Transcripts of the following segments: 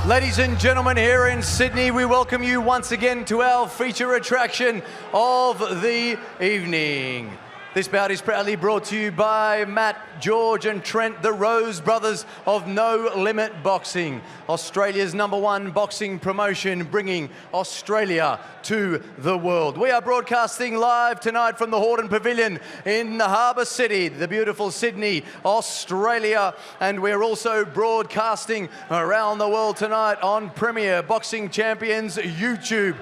Ladies and gentlemen, here in Sydney, we welcome you once again to our feature attraction of the evening. This bout is proudly brought to you by Matt, George and Trent, the Rose brothers of No Limit Boxing, Australia's #1 boxing promotion, bringing Australia to the world. We are broadcasting live tonight from the Hordern Pavilion in the Harbour City, the beautiful Sydney, Australia, and we're also broadcasting around the world tonight on Premier Boxing Champions YouTube.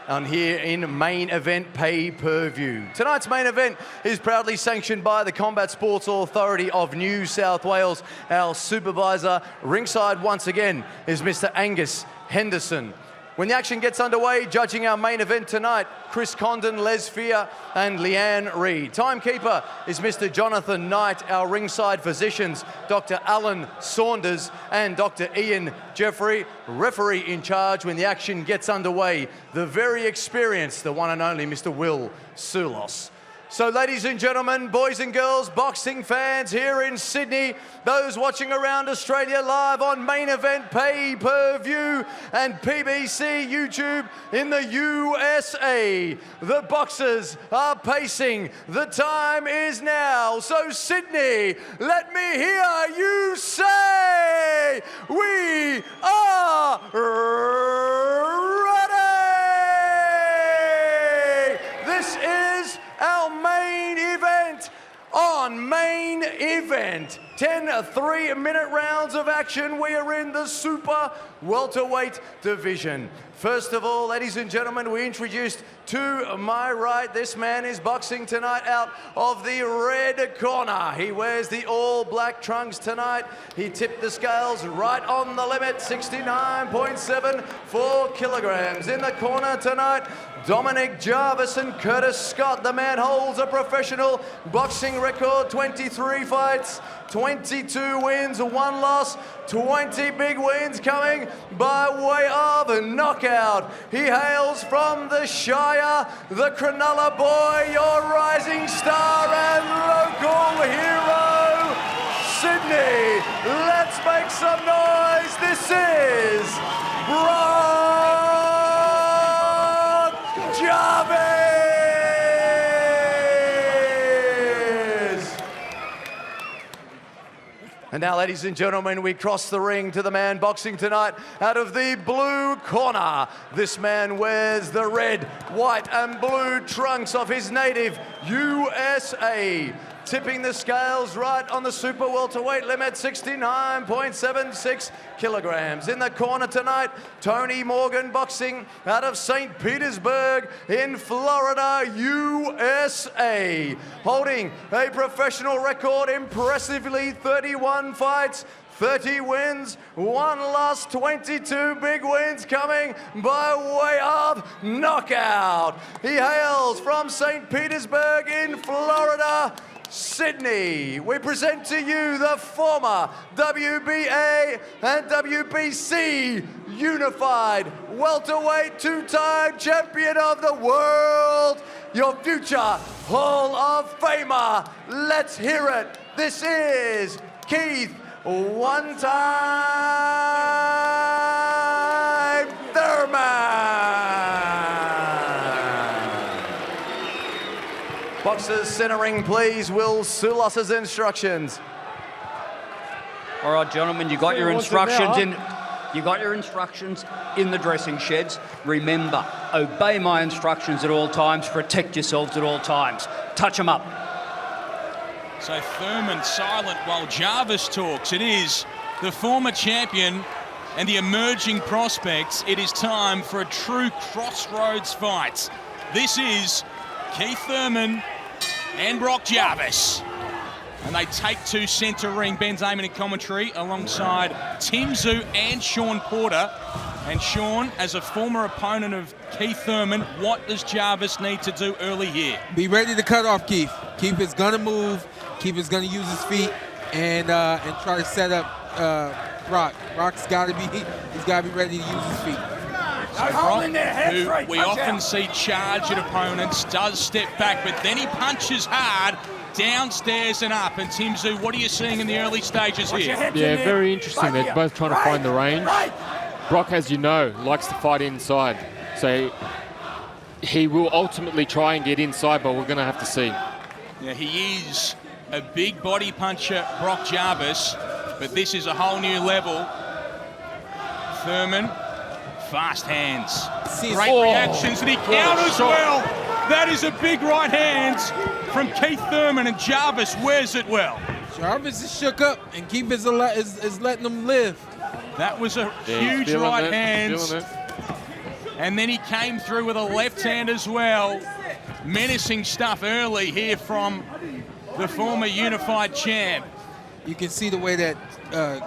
On here in Main Event Pay-Per-View. Tonight's main event is proudly sanctioned by the Combat Sports Authority of New South Wales. Our supervisor ringside once again is Mr. Angus Henderson. When the action gets underway, judging our main event tonight, Chris Condon, Les Fear and Leanne Reid. Timekeeper is Mr. Jonathan Knight. Our ringside physicians, Dr. Alan Saunders and Dr. Ian Jeffrey. Referee in charge when the action gets underway, the very experienced, the one and only Mr. Will Sulos. So ladies and gentlemen, boys and girls, boxing fans here in Sydney, those watching around Australia live on Main Event Pay-Per-View and PBC YouTube in the USA. The boxers are pacing. The time is now. So Sydney, let me hear you say, we are ready! This is our main event on Main Event. 10 3-minute rounds of action. We are in the super welterweight division. First of all, ladies and gentlemen, we introduced to my right, this man is boxing tonight out of the red corner. He wears the all black trunks tonight. He tipped the scales right on the limit, 69.74 kilograms. In the corner tonight, Brock Jarvis and Curtis Scott. The man holds a professional boxing record, 23 fights, 22 wins, 1 loss, 20 big wins coming by way of a knockout. He hails from the Shire, the Cronulla boy, your rising star and local hero, Sydney. Let's make some noise. This is Brock Jarvis. And now, ladies and gentlemen, we cross the ring to the man boxing tonight out of the blue corner. This man wears the red, white and blue trunks of his native USA. Tipping the scales right on the super welterweight limit, 69.76 kilograms. In the corner tonight, Tony Morgan boxing out of St. Petersburg in Florida, USA. Holding a professional record, impressively 31 fights, 30 wins, 1 loss, 22 big wins coming by way of knockout. He hails from St. Petersburg in Florida, Sydney. We present to you the former WBA and WBC unified welterweight 2-time champion of the world, your future Hall of Famer. Let's hear it. This is Keith one-time Thurman. Boxers centering, please. Will Sulos's instructions. All right, gentlemen, you got your instructions in. You got your instructions in the dressing sheds. Remember, obey my instructions at all times. Protect yourselves at all times. Touch them up. So Thurman silent while Jarvis talks. It is the former champion and the emerging prospects. It is time for a true crossroads fight. This is Keith Thurman and Brock Jarvis. And they take to centre ring. Ben Damon in commentary alongside Tim Zhu and Sean Porter. And Sean, as a former opponent of Keith Thurman, what does Jarvis need to do early here? Be ready to cut off Keith. Keith is going to move. Keith is going to use his feet and try to set up Brock. Brock's got to be ready to use his feet. So Brock, who we often see charge at opponents, does step back, but then he punches hard downstairs and up. And Tim Zhu, what are you seeing in the early stages here? Yeah, very interesting. They're both trying to find the range. Brock, as you know, likes to fight inside. So he will ultimately try and get inside, but we're going to have to see. Yeah, he is a big body puncher, Brock Jarvis, but this is a whole new level. Thurman, fast hands. Great reactions, and he counters well. That is a big right hand from Keith Thurman, and Jarvis wears it well. Jarvis is shook up, and Keith is letting him live. That was a huge right hand. And then he came through with a left hand as well. Menacing stuff early here from the former unified champ. You can see the way that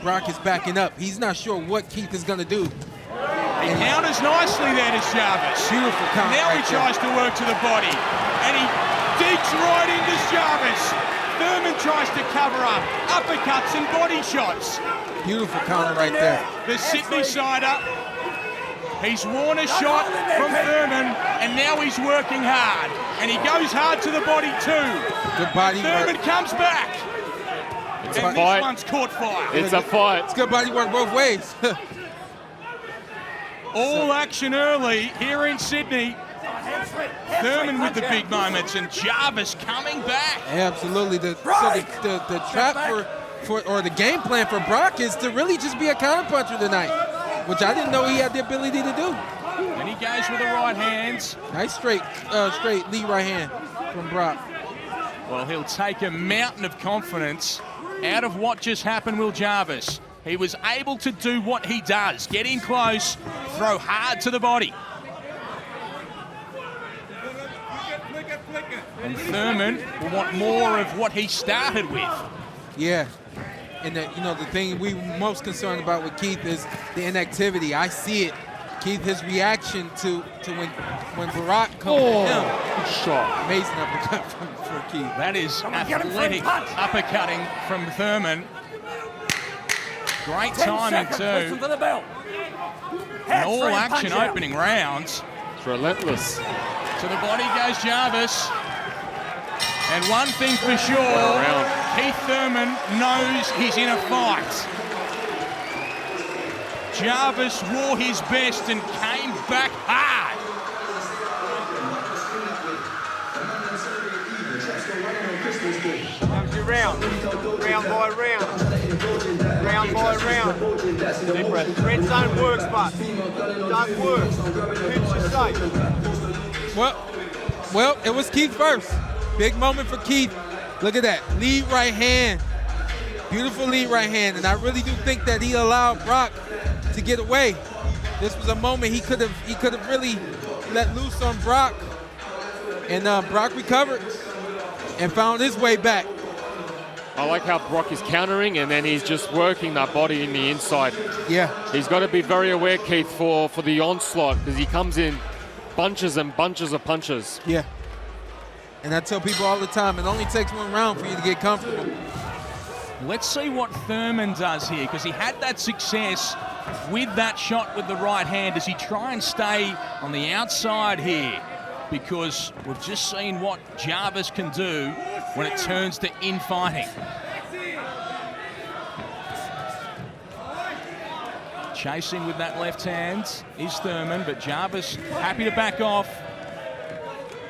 Brock is backing up. He's not sure what Keith is going to do. He counters nicely there to Jarvis. Beautiful counter. Now he tries to work to the body. And he digs right into Jarvis. Thurman tries to cover up. Uppercuts and body shots. Beautiful counter right there. The Sydney sider. He's worn a shot from Thurman, and now he's working hard. And he goes hard to the body too. Good body Thurman work. comes back. It's and a fight. This one's caught fire. It's a fight. It's good body work both ways. All action early here in Sydney. Thurman with the big moments, and Jarvis coming back. Absolutely. The trap or the game plan for Brock is to really just be a counterpuncher tonight, which I didn't know he had the ability to do. And he goes with the right hands. Nice straight lead right hand from Brock. Well, he'll take a mountain of confidence out of what just happened, Will Jarvis. He was able to do what he does, get in close, throw hard to the body. And Thurman will want more of what he started with. Yeah. And the thing we were most concerned about with Keith is the inactivity. I see it. Keith, his reaction to when Brock comes at him. Good shot. Amazing uppercut from Keith. That is athletic uppercutting from Thurman. Great timing too. And all action opening rounds. It's relentless. To the body goes Jarvis. And one thing for sure, Keith Thurman knows he's in a fight. Jarvis wore his best and came back hard. Comes your round by round. Round by round. Deep breath. Red zone works, but don't work. Who's safe? Well, it was Keith first. Big moment for Keith. Look at that. Lead right hand. Beautiful lead right hand. And I really do think that he allowed Brock to get away. This was a moment he could have really let loose on Brock. And Brock recovered and found his way back. I like how Brock is countering, and then he's just working that body in the inside. Yeah. He's got to be very aware, Keith, for the onslaught, because he comes in bunches and bunches of punches. Yeah. And I tell people all the time, it only takes one round for you to get comfortable. Let's see what Thurman does here, because he had that success with that shot with the right hand. Does he try and stay on the outside here? Because we've just seen what Jarvis can do when it turns to infighting. Chasing with that left hand is Thurman, but Jarvis happy to back off.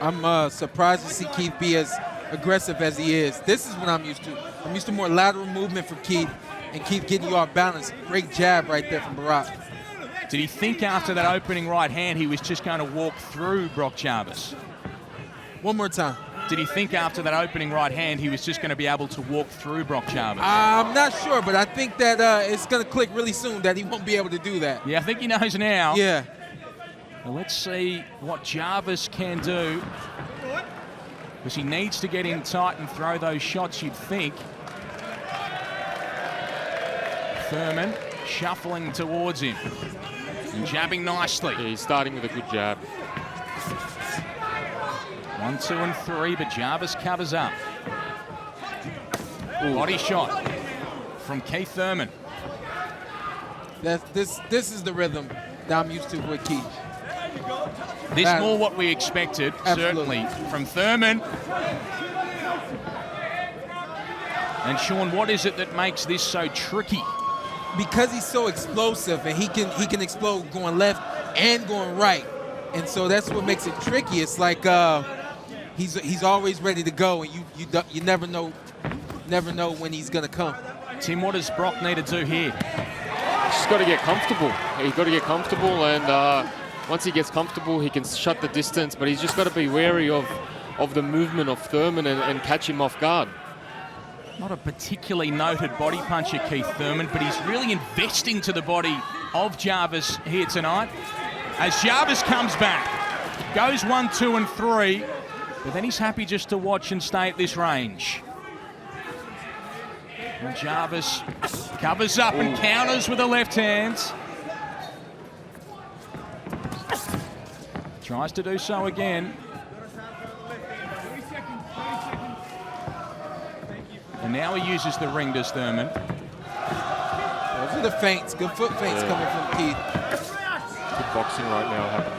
I'm surprised to see Keith be as aggressive as he is. This is what I'm used to. I'm used to more lateral movement from Keith, and Keith getting you off balance. Great jab right there from Brock. Did he think after that opening right hand he was just going to walk through Brock Jarvis? One more time. Did he think after that opening right hand he was just going to be able to walk through Brock Jarvis? I'm not sure, but I think that it's going to click really soon that he won't be able to do that. Yeah, I think he knows now. Yeah. Well, let's see what Jarvis can do, because he needs to get in tight and throw those shots, you'd think. Thurman shuffling towards him and jabbing nicely. Yeah, he's starting with a good jab. 1, 2, and 3, but Jarvis covers up. Body shot from Keith Thurman. This is the rhythm that I'm used to with Keith. This more what we expected, Absolutely. certainly, from Thurman. And Sean, what is it that makes this so tricky because he's so explosive and he can explode going left and going right, and so that's what makes it tricky. It's like he's always ready to go, and you never know when he's gonna come. Tim, what does Brock need to do here? He's just got to get comfortable. He's got to get comfortable, and once he gets comfortable, he can shut the distance. But he's just got to be wary of the movement of Thurman and catch him off guard. Not a particularly noted body puncher, Keith Thurman, but he's really investing to the body of Jarvis here tonight. As Jarvis comes back, goes 1, 2, and 3, but then he's happy just to watch and stay at this range. And Jarvis covers up and counters with the left hand. Tries to do so again. And now he uses the ring, does Thurman. Those are the feints, good foot feints coming from Keith. Good boxing right now happening.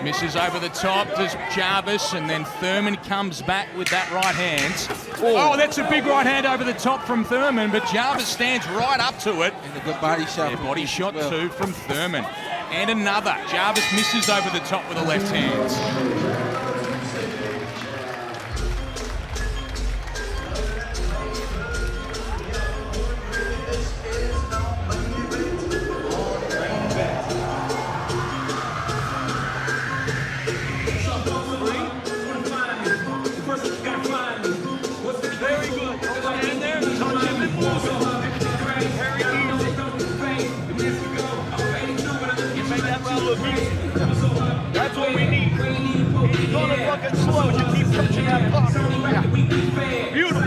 Misses over the top, does Jarvis, and then Thurman comes back with that right hand. Oh, that's a big right hand over the top from Thurman, but Jarvis stands right up to it. And a good body shot. Yeah, body shot too from Thurman. And another. Jarvis misses over the top with the left hand. That's what we need. You're going to fucking slow. You keep touching that puck. Beautiful.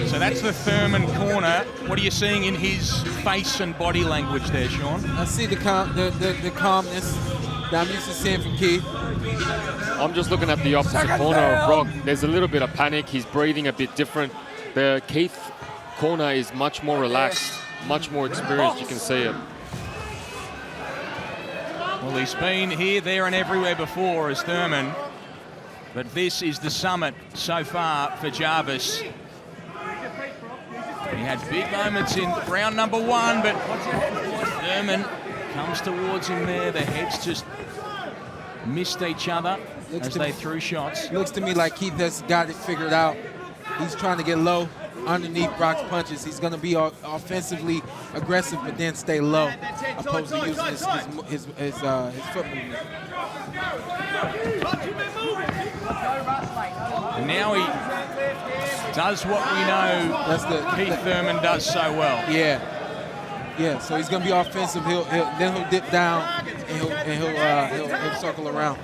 So that's the Thurman corner. What are you seeing in his face and body language there, Sean? I see the calmness that I'm used to seeing from Keith. I'm just looking at the opposite corner of Brock. There's a little bit of panic. He's breathing a bit different. The Keith corner is much more relaxed, much more experienced. You can see it. Well, he's been here, there, and everywhere before as Thurman. But this is the summit so far for Jarvis. He had big moments in round number 1, but Thurman comes towards him there. The heads just missed each other as they threw shots. Looks to me like Keith has got it figured out. He's trying to get low underneath Brock's punches. He's going to be offensively aggressive, but then stay low, opposed to using his foot movement. And now he does what we know Keith Thurman does so well. Yeah. So he's going to be offensive. He'll dip down and he'll circle around.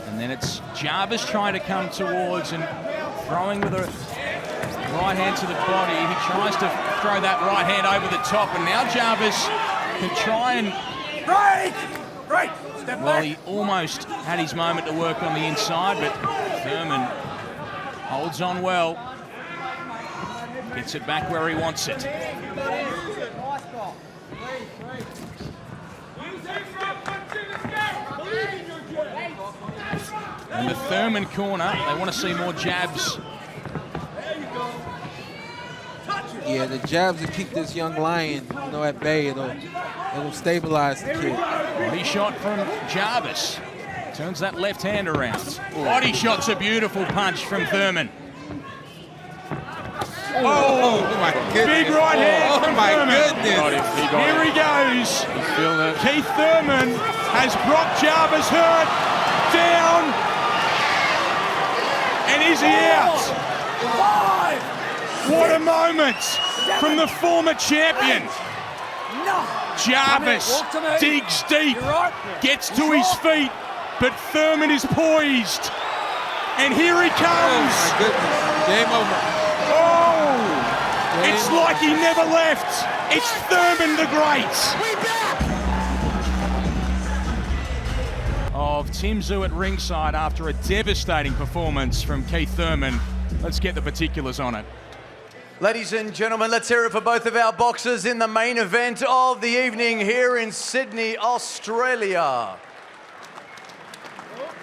And then it's Jarvis trying to come towards and throwing with a right hand to the body. He tries to throw that right hand over the top, and now Jarvis can try and... Right. Step well, he almost had his moment to work on the inside, but Thurman holds on well. Gets it back where he wants it. And the Thurman corner, they want to see more jabs. Yeah, the jabs will keep this young lion, at bay. It'll stabilize the kid. Body shot from Jarvis. Turns that left hand around. Body shot's a beautiful punch from Thurman. Oh my goodness. Big right hand from Thurman. Goodness. Here he goes. Keith Thurman has Brock Jarvis hurt. Down. And is he out? 5. What a moment from the former champion. Jarvis digs deep, gets to his feet, but Thurman is poised. And here he comes. Oh my goodness. Game over. Oh! It's like he never left. It's Thurman the Great. Of Tim Zhu at ringside after a devastating performance from Keith Thurman. Let's get the particulars on it. Ladies and gentlemen, let's hear it for both of our boxers in the main event of the evening here in Sydney, Australia.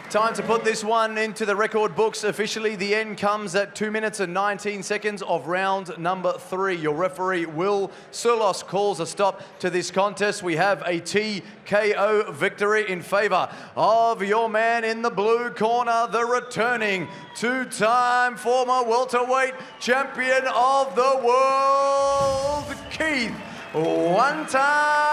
Time to put this one into the record books officially. The end comes at 2 minutes and 19 seconds of round number 3. Your referee, Will Surlos, calls a stop to this contest. We have a TKO victory in favour of your man in the blue corner, the returning two-time former welterweight champion of the world, Keith one-time